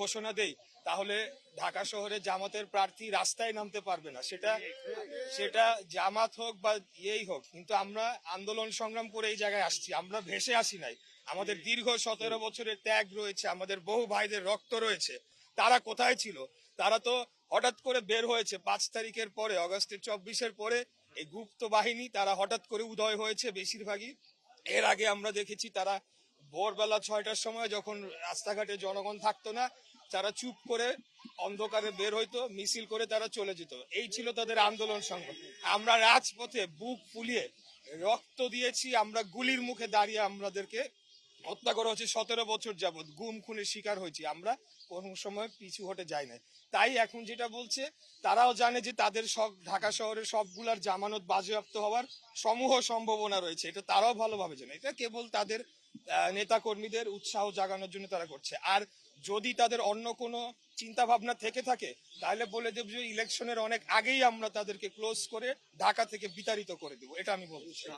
ঘোষণা দেই, তাহলে ঢাকা শহরে জামাতের প্রার্থী রাস্তায় নামতে পারবে না। সেটা সেটা জামাত হোক বা ইয়েই হোক, কিন্তু আমরা আন্দোলন সংগ্রাম করে এই জায়গায় আসছি, আমরা ভেসে আসি নাই। আমাদের দীর্ঘ 17 বছরের ত্যাগ রয়েছে, আমাদের বহু ভাইদের রক্ত রয়েছে। তারা কোথায় ছিল? তারা তো হঠাৎ করে বের হয়েছে 5 তারিখের পরে, অগস্টের 24-এর পরে। এই গুপ্ত বাহিনী তারা হঠাৎ করে উদয় হয়েছে বেশিরভাগই। এর আগে আমরা দেখেছি তারা ভোরবেলা 6টার সময়, যখন রাস্তাঘাটে জনগণ থাকতো না, তারা চুপ করে অন্ধকারে বের হইতো, মিছিল করে তারা চলে যেত। এই ছিল তাদের আন্দোলন সংগ্রাম। আমরা রাজপথে বুক ফুলিয়ে রক্ত দিয়েছি, আমরা গুলির মুখে দাঁড়িয়ে আমাদেরকে হত্যা করা হচ্ছে 17 বছর যাবৎ, গুম খুনের শিকার হয়েছি, আমরা কোনো সময় পিছু হটে যাই না। তাই এখন যেটা বলছে, তারাও জানে যে তাদের সব ঢাকা শহরের সবগুলার জামানত বাজেয়াপ্ত হওয়ার সমূহ সম্ভাবনা রয়েছে, এটা তারাও ভালোভাবে জানে। এটা কেবল তাদের নেতা কর্মীদের উৎসাহ জাগানোর জন্য তারা করছে। আর যদি তাদের অন্য কোনো চিন্তা ভাবনা থেকে থাকে, তাহলে বলে দেব যে ইলেকশনের অনেক আগেই আমরা তাদেরকে ক্লোজ করে ঢাকা থেকে বিতাড়িত করে দেবো, এটা আমি বলছি।